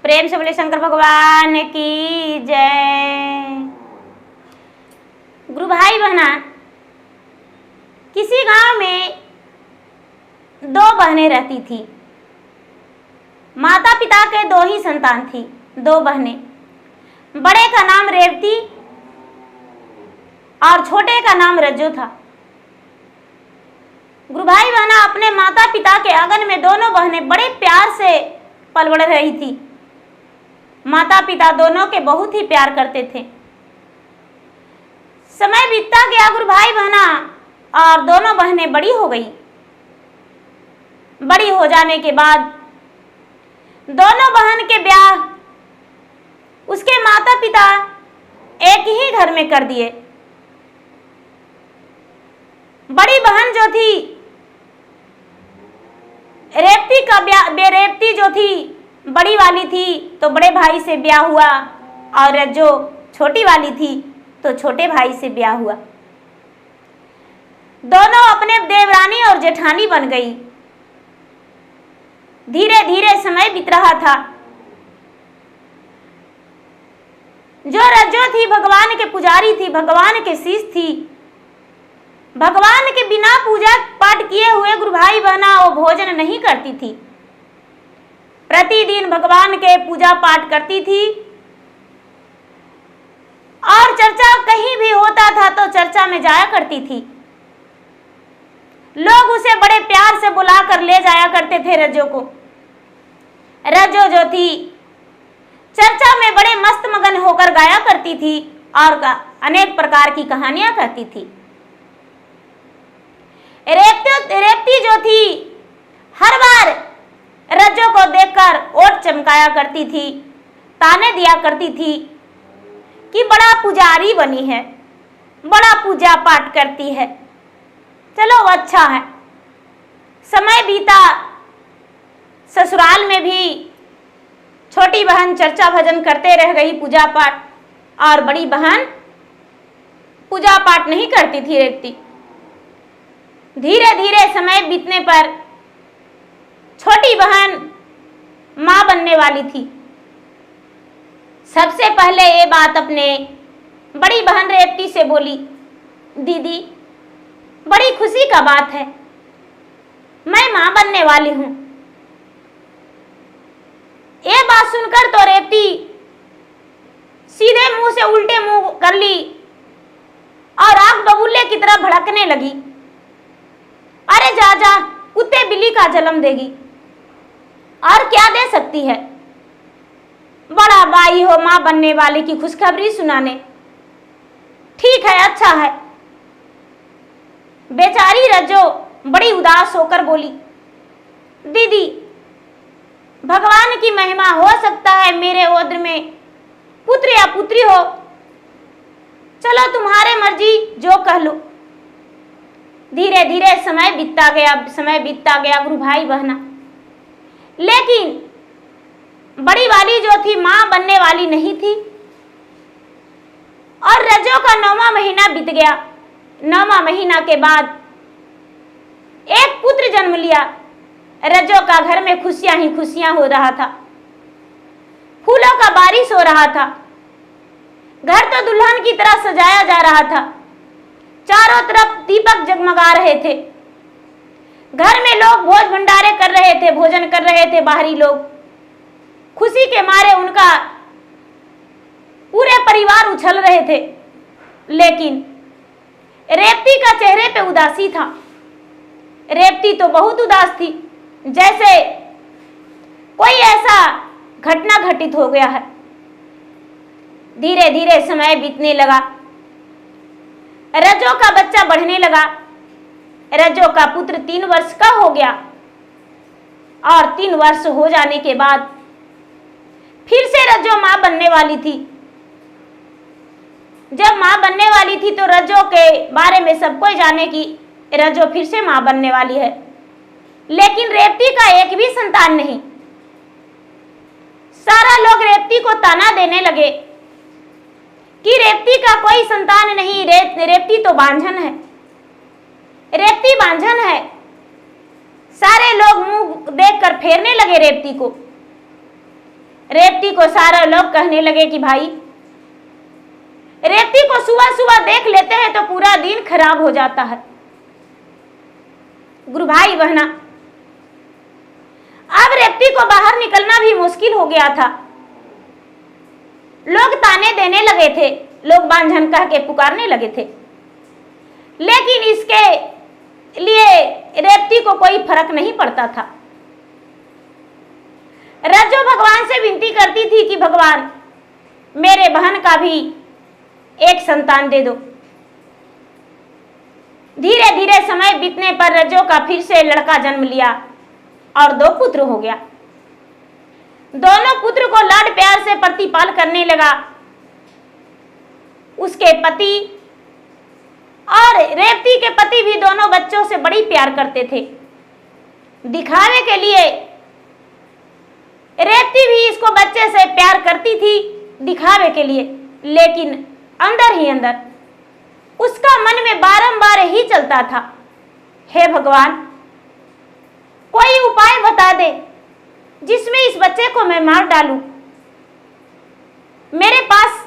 प्रेम से बोले शंकर भगवान की जय। गुरु भाई बहना, किसी गांव में दो बहनें रहती थी। माता पिता के दो ही संतान थी, दो बहनें। बड़े का नाम रेवती और छोटे का नाम रज्जो था। गुरु भाई बहना, अपने माता पिता के आंगन में दोनों बहनें बड़े प्यार से पल बढ़ रही थी। माता पिता दोनों के बहुत ही प्यार करते थे। समय बीतता गया गुरु भाई बहना, और दोनों बहनें बड़ी हो गई। बड़ी हो जाने के बाद दोनों बहन के ब्याह उसके माता पिता एक ही घर में कर दिए। बड़ी बहन जो थी रेवती जो थी बड़ी वाली थी तो बड़े भाई से ब्याह हुआ, और जो छोटी वाली थी तो छोटे भाई से ब्याह हुआ। दोनों अपने देवरानी और जेठानी बन गई। धीरे धीरे समय बीत रहा था। जो रज्जो थी भगवान के पुजारी थी, भगवान के शिष्य थी। भगवान के बिना पूजा पाठ किए हुए गुरु भाई बहना वो भोजन नहीं करती थी। प्रतिदिन भगवान के पूजा पाठ करती थी, और चर्चा कहीं भी होता था तो चर्चा में जाया करती थी। लोग उसे बड़े प्यार से बुलाकर ले जाया करते थे रज्जो को। रज्जो जो थी चर्चा में बड़े मस्त मगन होकर गाया करती थी और अनेक प्रकार की कहानियां कहती थी। रेवती जो थी हर बार रज्जो को देखकर ओठ चमकाया करती थी, ताने दिया करती थी कि बड़ा पुजारी बनी है, बड़ा पूजा पाठ करती है। चलो अच्छा है। समय बीता, ससुराल में भी छोटी बहन चर्चा भजन करते रह गई, पूजा पाठ, और बड़ी बहन पूजा पाठ नहीं करती थी रेवती। धीरे धीरे समय बीतने पर छोटी बहन मां बनने वाली थी। सबसे पहले ये बात अपने बड़ी बहन रेवती से बोली, दीदी बड़ी खुशी का बात है, मैं मां बनने वाली हूं। ये बात सुनकर तो रेवती सीधे मुंह से उल्टे मुंह कर ली और आग बबूले की तरह भड़कने लगी। अरे जा जा, कुत्ते बिल्ली का जन्म देगी, और क्या दे सकती है। बड़ा बाई हो मां बनने वाले की खुशखबरी सुनाने। ठीक है, अच्छा है। बेचारी रज्जो बड़ी उदास होकर बोली, दीदी भगवान की महिमा, हो सकता है मेरे ओद्र में पुत्र या पुत्री हो। चलो तुम्हारे मर्जी, जो कह लो। धीरे धीरे समय बीतता गया गुरु भाई बहना। लेकिन बड़ी वाली जो थी मां बनने वाली नहीं थी, और रज्जो का 9वां महीना बीत गया। 9वां महीना के बाद एक पुत्र जन्म लिया। रज्जो का घर में खुशियां ही खुशियां हो रहा था, फूलों का बारिश हो रहा था। घर तो दुल्हन की तरह सजाया जा रहा था। चारों तरफ दीपक जगमगा रहे थे। घर में लोग भोज भंडारे कर रहे थे, भोजन कर रहे थे। बाहरी लोग खुशी के मारे उनका पूरे परिवार उछल रहे थे। लेकिन रेवती का चेहरे पे उदासी था। रेवती तो बहुत उदास थी, जैसे कोई ऐसा घटना घटित हो गया है। धीरे धीरे समय बीतने लगा। रज्जो का बच्चा बढ़ने लगा। रज्जो का पुत्र 3 वर्ष का हो गया, और 3 वर्ष हो जाने के बाद फिर से रज्जो मां बनने वाली थी। जब मां बनने वाली थी तो रज्जो के बारे में सब कोई जाने कि रज्जो फिर से मां बनने वाली है। लेकिन रेवती का एक भी संतान नहीं। सारा लोग रेवती को ताना देने लगे कि रेवती का कोई संतान नहीं, रेवती तो बांझन है, रेवती बांझन है। सारे लोग मुंह देखकर फेरने लगे रेवती को। रेवती को सारे लोग कहने लगे कि भाई रेवती को सुबह सुबह देख लेते हैं तो पूरा दिन खराब हो जाता है। गुरु भाई बहना, अब रेवती को बाहर निकलना भी मुश्किल हो गया था। लोग ताने देने लगे थे, लोग बांझन कह के पुकारने लगे थे, लेकिन इसके लिए रेवती को कोई फर्क नहीं पड़ता था। रज्जो भगवान से विनती करती थी कि भगवान मेरे बहन का भी एक संतान दे दो। धीरे धीरे समय बीतने पर रज्जो का फिर से लड़का जन्म लिया और 2 पुत्र हो गया। दोनों पुत्र को लाड प्यार से प्रतिपाल करने लगा। उसके पति और रेवती के पति भी दोनों बच्चों से बड़ी प्यार करते थे। दिखावे के लिए रेवती भी इसको बच्चे से प्यार करती थी, दिखावे के लिए, लेकिन अंदर ही अंदर उसका मन में बारंबार ही चलता था, हे भगवान कोई उपाय बता दे जिसमें इस बच्चे को मैं मार डालूं। मेरे पास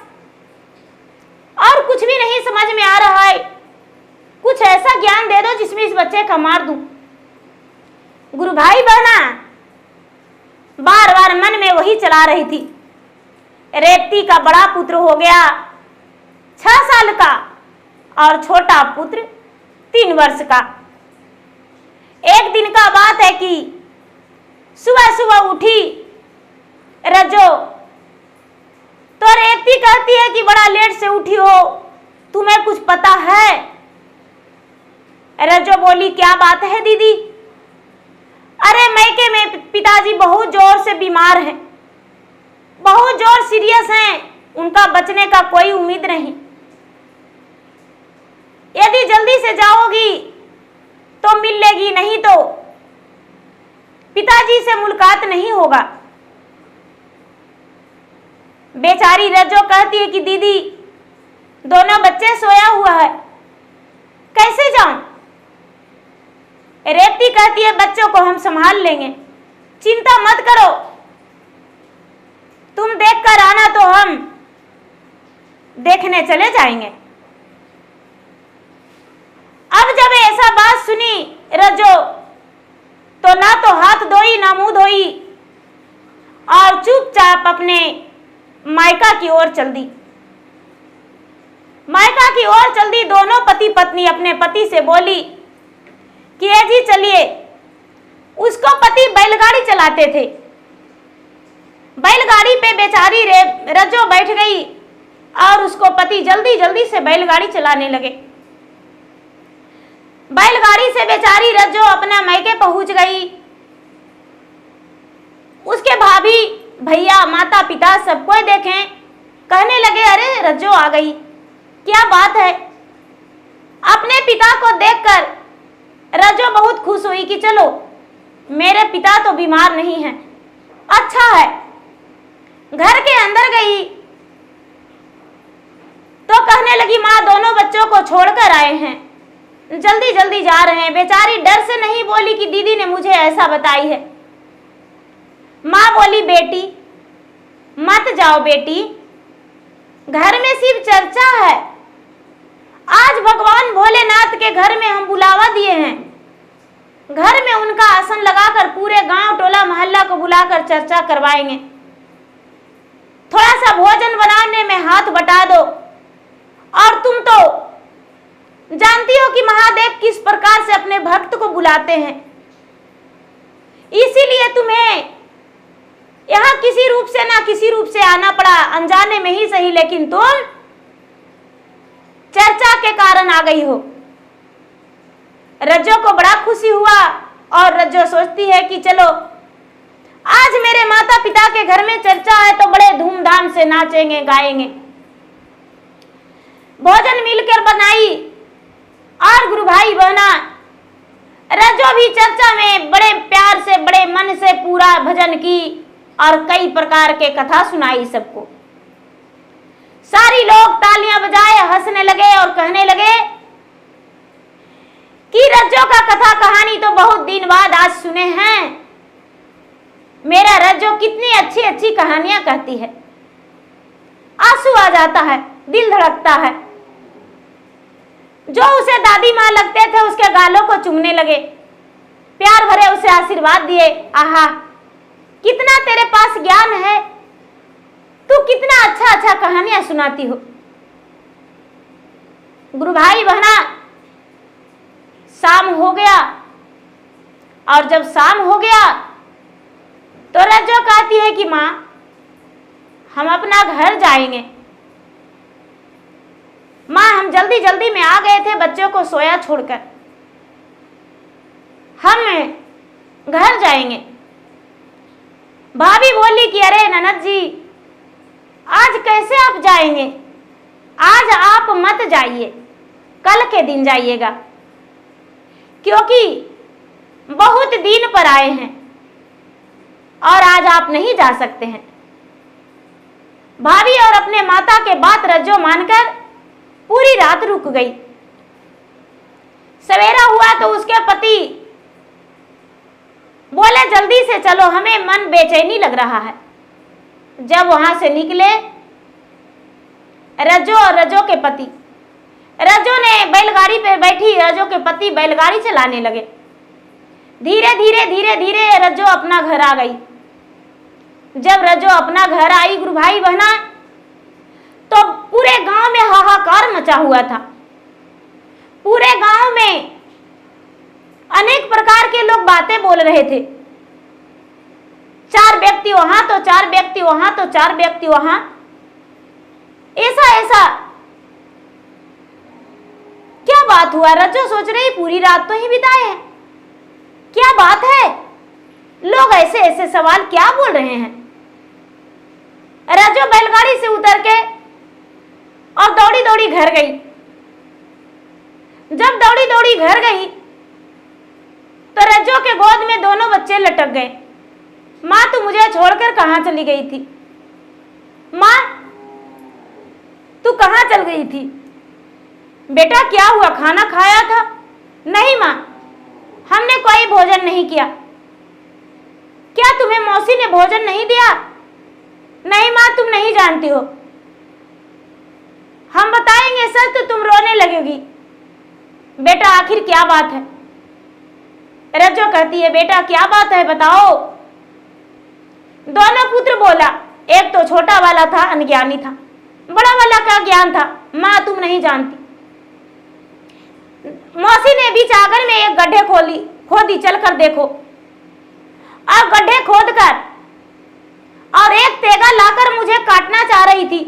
और कुछ भी नहीं समझ में आ रहा है, कुछ ऐसा ज्ञान दे दो जिसमें इस बच्चे का मार दूं। गुरु भाई बहना, बार बार मन में वही चला रही थी। रेवती का बड़ा पुत्र हो गया 6 साल का और छोटा पुत्र 3 वर्ष का। एक दिन का बात है कि सुबह सुबह उठी रज्जो तो रेवती कहती है कि बड़ा लेट से उठी हो, तुम्हें कुछ पता है? रज्जो बोली, क्या बात है दीदी? अरे मैके में पिताजी बहुत जोर से बीमार हैं, बहुत जोर सीरियस हैं, उनका बचने का कोई उम्मीद नहीं। यदि जल्दी से जाओगी तो मिल लेगी, नहीं तो पिताजी से मुलाकात नहीं होगा। बेचारी रज्जो कहती है कि दीदी दोनों बच्चे सोया हुआ है, कैसे जाऊं? रेवती कहती है बच्चों को हम संभाल लेंगे, चिंता मत करो, तुम देख कर आना तो हम देखने चले जाएंगे। अब जब ऐसा बात सुनी रज्जो तो ना तो हाथ धोई ना मुंह धोई और चुपचाप अपने मायका की ओर चल दी। मायका की ओर चल दी। दोनों पति पत्नी अपने पति से बोली कि ये जी चलिए। उसको पति बैलगाड़ी चलाते थे। बैलगाड़ी पे बेचारी रज्जो बैठ गई और उसको पति जल्दी जल्दी से बैलगाड़ी चलाने लगे। बैलगाड़ी से बेचारी रज्जो अपना मैके पहुंच गई। उसके भाभी भैया माता पिता सबको देखें, कहने लगे अरे रज्जो आ गई, क्या बात है? अपने पिता को देखकर रज्जो बहुत खुश हुई कि चलो मेरे पिता तो बीमार नहीं हैं, अच्छा है। घर के अंदर गई तो कहने लगी माँ दोनों बच्चों को छोड़कर आए हैं, जल्दी जल्दी जा रहे हैं। बेचारी डर से नहीं बोली कि दीदी ने मुझे ऐसा बताई है। माँ बोली बेटी मत जाओ बेटी, घर में सिर्फ चर्चा है। आज भगवान भोलेनाथ के घर में हम बुलावा दिए हैं। घर में उनका आसन लगाकर पूरे गांव टोला मोहल्ला को बुलाकर चर्चा करवाएंगे। थोड़ा सा भोजन बनाने में हाथ बटा दो। और तुम तो जानती हो कि महादेव किस प्रकार से अपने भक्त को बुलाते हैं, इसीलिए तुम्हें यहाँ किसी रूप से ना किसी रूप से आना पड़ा, अनजाने में ही सही, लेकिन तुम चर्चा के कारण आ गई हो। रज्जो को बड़ा खुशी हुआ और रज्जो सोचती है कि चलो आज मेरे माता पिता के घर में चर्चा है तो बड़े धूमधाम से नाचेंगे गाएंगे। भोजन मिलकर बनाई और गुरु भाई बहना रज्जो भी चर्चा में बड़े प्यार से बड़े मन से पूरा भजन की और कई प्रकार के कथा सुनाई सबको। सारी लोग तालियां बजाए हंसने लगे और कहने लगे कि रज्जो का कथा कहानी तो बहुत दिन बाद आज सुने हैं। मेरा रज्जो कितनी अच्छी अच्छी कहानियां कहती है। आंसू आ जाता है, दिल धड़कता है। जो उसे दादी माँ लगते थे उसके गालों को चूमने लगे, प्यार भरे उसे आशीर्वाद दिए। आहा, कितना तेरे पास ज्ञान है, तू कितना अच्छा अच्छा कहानियां सुनाती हो। गुरु भाई बहना, शाम हो गया, और जब शाम हो गया तो रज्जो कहती है कि माँ हम अपना घर जाएंगे। माँ हम जल्दी जल्दी में आ गए थे बच्चों को सोया छोड़कर, हम घर जाएंगे। भाभी बोली कि अरे ननद जी, आज कैसे आप जाएंगे, आज आप मत जाइए, कल के दिन जाइएगा, क्योंकि बहुत दिन पर आए हैं और आज आप नहीं जा सकते हैं। भाभी और अपने माता के बात रज्जो मानकर पूरी रात रुक गई। सवेरा हुआ तो उसके पति बोले जल्दी से चलो, हमें मन बेचैनी लग रहा है। जब वहां से निकले रज्जो और रज्जो के पति, रज्जो ने बैलगाड़ी पर बैठी, रज्जो के पति बैलगाड़ी चलाने लगे। धीरे धीरे धीरे धीरे रज्जो अपना घर आ गई। जब रज्जो अपना घर आई गुरु भाई बहना, तो पूरे गांव में हाहाकार मचा हुआ था। पूरे गांव में अनेक प्रकार के लोग बातें बोल रहे थे। 4 व्यक्ति वहां तो 4 व्यक्ति वहां तो 4 व्यक्ति वहां, ऐसा ऐसा क्या बात हुआ। रज्जो सोच रही पूरी रात तो ही बिताए हैं, क्या बात है, लोग ऐसे ऐसे सवाल क्या बोल रहे हैं। रज्जो बैलगाड़ी से उतर के और दौड़ी दौड़ी घर गई। जब दौड़ी दौड़ी घर गई तो रज्जो के गोद में दोनों बच्चे लटक गए। माँ तू मुझे छोड़कर कहाँ चली गई थी, माँ तू कहाँ चल गई थी। बेटा क्या हुआ, खाना खाया था। नहीं माँ, हमने कोई भोजन नहीं किया। क्या तुम्हें मौसी ने भोजन नहीं दिया। नहीं माँ, तुम नहीं जानती हो, हम बताएंगे सर तो तुम रोने लगेगी। बेटा आखिर क्या बात है। रज्जो कहती है बेटा क्या बात है बताओ। दोनों पुत्र बोला, एक तो छोटा वाला था अनज्ञानी था, बड़ा वाला का ज्ञान था। माँ तुम नहीं जानती। मौसी ने बीच आंगन में एक गड्ढे खोदी, चलकर देखो। और गड्ढे खोदकर और एक तेगा लाकर मुझे काटना चाह रही थी।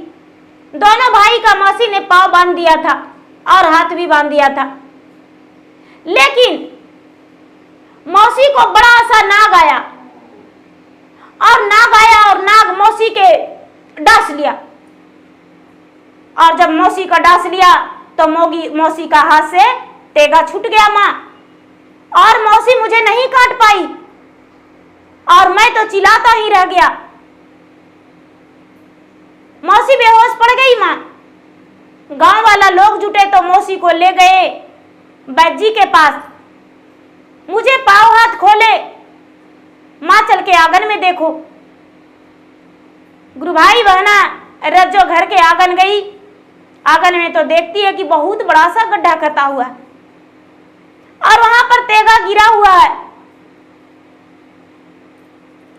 दोनों भाई का मौसी ने पांव बांध दिया था और हाथ भी बांध दिया था, लेकिन मौसी को बड़ा सा नाग आया और नाग मौसी के डांस लिया। और जब मौसी का डांस लिया तो मौसी का हाथ से तेगा छूट गया माँ, और मौसी मुझे नहीं काट पाई और मैं तो चिल्लाता ही रह गया। मौसी बेहोश पड़ गई माँ। गांव वाला लोग जुटे तो मौसी को ले गए वैद्य जी के पास। मुझे पांव हाथ खोले, माँ चल के आंगन में देखो। गुरु भाई बहना, रज्जो घर के आंगन गई। आंगन में तो देखती है कि बहुत बड़ा सा गड्ढा कटा हुआ है और वहां पर तेगा गिरा हुआ है।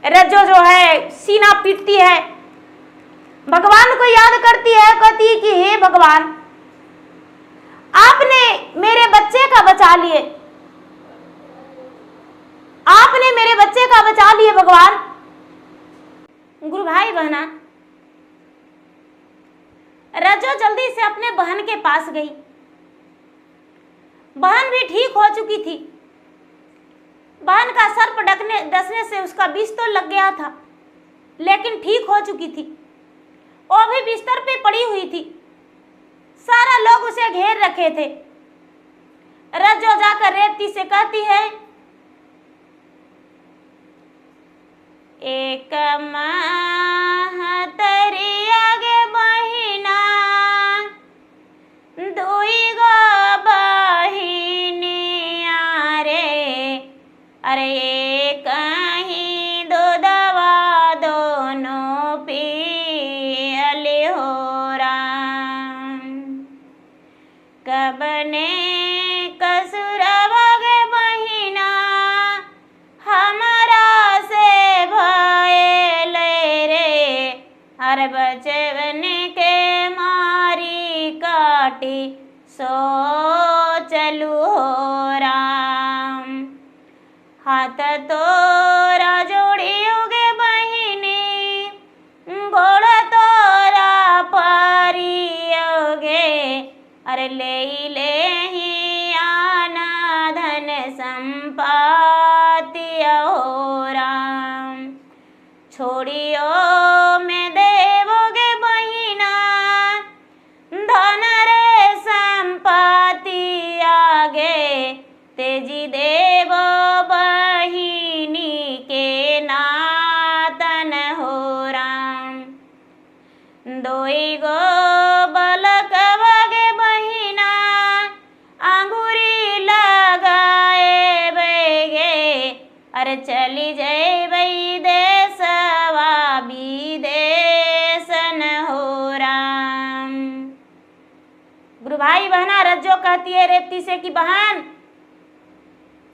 रज्जो जो है सीना पीटती है, भगवान को याद करती है, कहती है कि हे भगवान, आपने मेरे बच्चे का बचा लिए, आपने मेरे बच्चे का बचा लिए भगवान। गुरु भाई बहना, रज्जो जल्दी से अपने बहन के पास गई। बहन भी ठीक हो चुकी थी। बहन का सर्प डसने से उसका विष तो लग गया था, लेकिन ठीक हो चुकी थी। वो भी बिस्तर पे पड़ी हुई थी। सारा लोग उसे घेर रखे थे। रज्जो जाकर रेवती से कहती है, एक माह तरी आगे बहिना, दुई गो बहिनिया रे, अरे एक ही दूध पियले हो राम। कबने कसुरवा गे बहिना हमरा से भयल रे, हर बचवन के मारी काटी सो चलू हो राम। हाथ तोरा जोड़ियोगे बहिनी, गोड़ तोरा परियोगे, अरे ले ही आना धन संपत्ति हो राम। छोड़ियो में देवोगे बहिना, धन रे संपत्ति आगे, तेजी देव बहिनी के नातन हो राम। दोई गो बलक वगे बहिना, अंगूरी लगाए बेगे, अरे चली जाए बई देसवा विदेशन हो राम। गुरु भाई बहना रज्जो कहती है रेवती से कि बहन,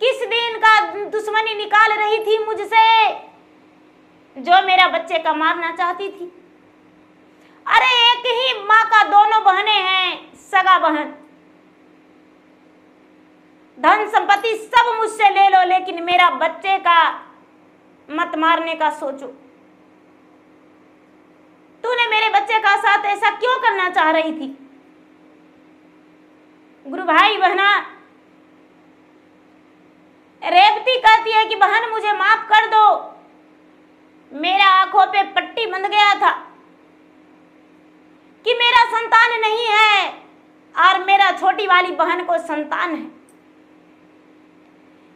किस दिन का दुश्मनी निकाल रही थी मुझसे, जो मेरा बच्चे का मारना चाहती थी। अरे एक ही माँ का दोनों बहनें हैं, सगा बहन। धन संपत्ति सब मुझसे ले लो, लेकिन मेरा बच्चे का मत मारने का सोचो। तूने मेरे बच्चे का साथ ऐसा क्यों करना चाह रही थी। गुरु भाई बहना, रेवती कहती है कि बहन मुझे माफ कर दो, मेरा आंखों पे पट्टी बंध गया था कि मेरा संतान नहीं है और मेरा छोटी वाली बहन को संतान है।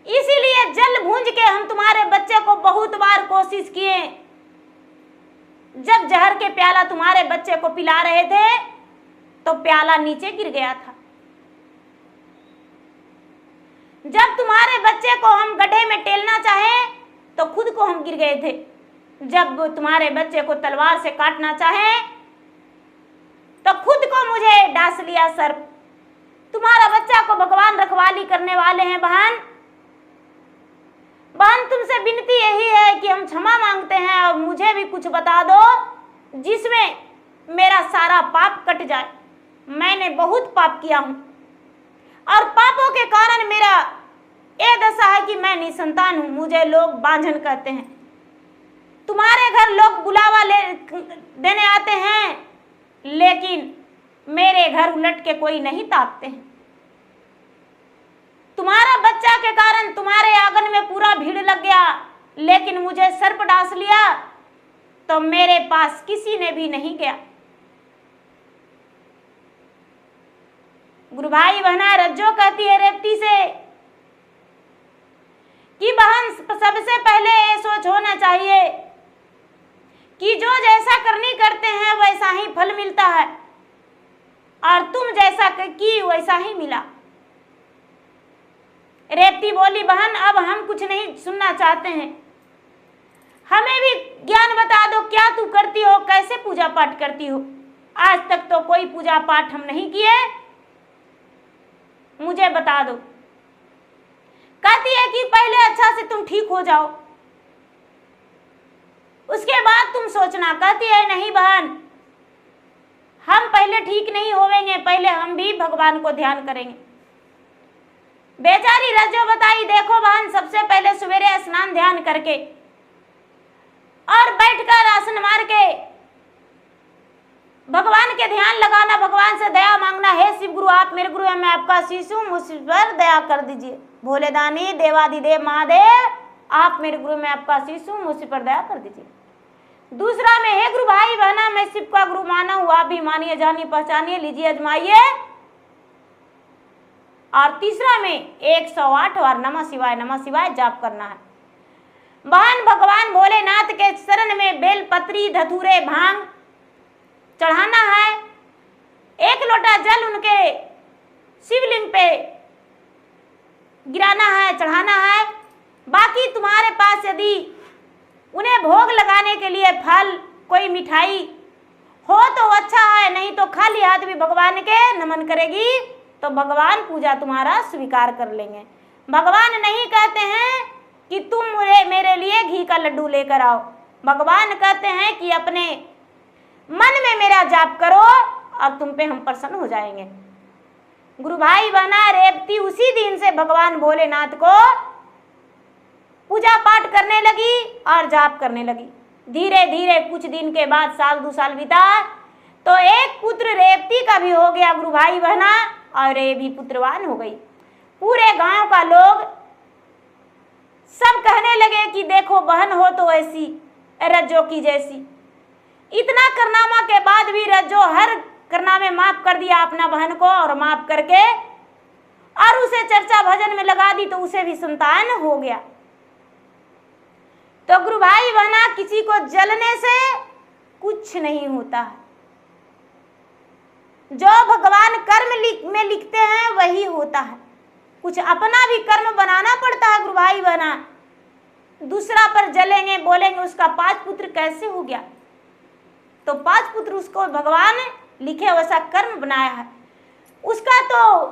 इसीलिए जल भूंज के हम तुम्हारे बच्चे को बहुत बार कोशिश किए। जब जहर के प्याला तुम्हारे बच्चे को पिला रहे थे तो प्याला नीचे गिर गया था। जब तुम्हारे बच्चे को हम गड्ढे में टेलना चाहे तो खुद को हम गिर गए थे। जब तुम्हारे बच्चे को तलवार से काटना चाहे तो खुद को मुझे डांस लिया सर्प। तुम्हारा बच्चा को भगवान रखवाली करने वाले हैं बहन। बहन तुमसे विनती यही है कि हम क्षमा मांगते हैं और मुझे भी कुछ बता दो जिसमें मेरा सारा पाप कट जाए। मैंने बहुत पाप किया हूं और पापों के कारण मेरा ये दशा है कि मैं निसंतान हूं। मुझे लोग बांझन कहते हैं। तुम्हारे घर लोग बुलावा देने आते हैं, लेकिन मेरे घर उलट के कोई नहीं ताकते हैं। तुम्हारा बच्चा के कारण तुम्हारे आंगन में पूरा भीड़ लग गया, लेकिन मुझे सर्प डांस लिया तो मेरे पास किसी ने भी नहीं गया। गुरु भाई बहना रज्जो कहती है रेवती से कि बहन सबसे पहले ये सोच होना चाहिए कि जो जैसा करनी करते हैं वैसा ही फल मिलता है और तुम जैसा की वैसा ही मिला। रेवती बोली बहन अब हम कुछ नहीं सुनना चाहते हैं, हमें भी ज्ञान बता दो। क्या तू करती हो, कैसे पूजा पाठ करती हो? आज तक तो कोई पूजा पाठ हम नहीं किए, मुझे बता दो। कहती है कि पहले अच्छा से तुम ठीक हो जाओ, उसके बाद तुम सोचना। कहती है नहीं बहन, हम पहले ठीक नहीं होवेंगे, पहले हम भी भगवान को ध्यान करेंगे। बेचारी रज्जो बताई देखो बहन, सबसे पहले सवेरे स्नान ध्यान करके और बैठकर आसन मार के भगवान के ध्यान लगाना, भगवान से दया मांगना। हे शिव गुरु आप मेरे गुरु हैं, मैं आपका शिष्य हूं, मुझ पर दया कर दीजिए। भोले दानी देवादिदेव महादेव आप मेरे गुरु, मैं आपका शिष्य हूं, मुझ पर दया कर दीजिए। दूसरा में हे गुरु भाई बहना, मैं शिव का गुरु माना हूं, आप भी मानिए जानिए पहचानिए, लीजिए अजमाइए। और तीसरा में 108 बार नमः शिवाय जाप करना है। बहन भगवान भोलेनाथ के शरण में बेलपत्री धतूरे भांग चढ़ाना है। 1 लोटा जल उनके शिवलिंग पे गिराना है, चढ़ाना है। बाकी तुम्हारे पास यदि उन्हें भोग लगाने के लिए फल कोई मिठाई हो तो अच्छा है, नहीं तो खाली हाथ भी भगवान के नमन करेगी तो भगवान पूजा तुम्हारा स्वीकार कर लेंगे। भगवान नहीं कहते हैं कि तुम मेरे लिए घी का लड्डू लेकर आओ। भगवान कहते हैं कि अपने मन में मेरा जाप करो और तुम पे हम प्रसन्न हो जाएंगे। गुरु भाई बहना, रेवती उसी दिन से भगवान भोलेनाथ को पूजा पाठ करने लगी और जाप करने लगी। धीरे धीरे कुछ दिन के बाद, साल 2 साल बीता तो एक पुत्र रेवती का भी हो गया गुरु भाई बहना, और ये भी पुत्रवान हो गई। पूरे गांव का लोग सब कहने लगे कि देखो बहन हो तो ऐसी रज्जो की जैसी। इतना करनामा के बाद भी रज्जो हर करनामे माफ कर दिया अपना बहन को, और माफ करके और उसे चर्चा भजन में लगा दी तो उसे भी संतान हो गया। तो गुरु भाई बहना, किसी को जलने से कुछ नहीं होता है। जो भगवान कर्म में लिखते हैं वही होता है। कुछ अपना भी कर्म बनाना पड़ता है गुरु भाई बहना। दूसरा पर जलेंगे, बोलेंगे उसका 5 पुत्र कैसे हो गया, तो 5 पुत्र उसको भगवान लिखे वैसा कर्म बनाया है। उसका तो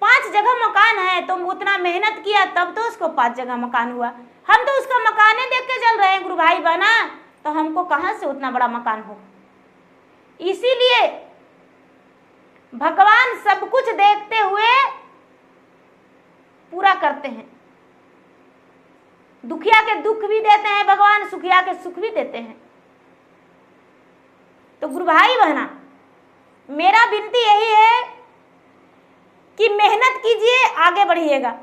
5 जगह मकान है, तो उतना मेहनत किया तब तो उसको 5 जगह मकान हुआ। हम तो उसका मकान ही देख के चल रहे हैं गुरु भाई बहना, तो हमको कहां से उतना बड़ा मकान हो। इसीलिए भगवान सब कुछ देखते हुए पूरा करते हैं। दुखिया के दुख भी देते हैं भगवान, सुखिया के सुख भी देते हैं। तो गुरु भाई बहना, मेरा विनती यही है कि मेहनत कीजिए, आगे बढ़िएगा।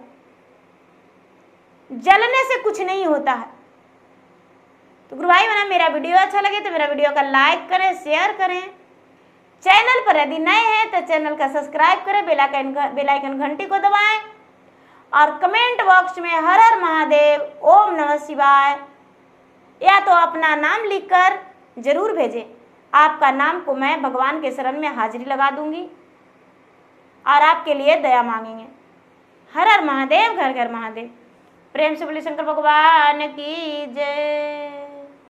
जलने से कुछ नहीं होता है। तो गुरु भाई बहना, मेरा वीडियो अच्छा लगे तो मेरा वीडियो का लाइक करें, शेयर करें। चैनल पर यदि नए हैं तो चैनल का सब्सक्राइब करें, बेल आइकन घंटी को दबाएं और कमेंट बॉक्स में हर हर महादेव, ओम नमः शिवाय या तो अपना नाम लिखकर जरूर भेजें। आपका नाम को मैं भगवान के शरण में हाजिरी लगा दूंगी और आपके लिए दया मांगेंगे। हर हर महादेव, घर घर महादेव। प्रेम से बोलिए शंकर भगवान की जय।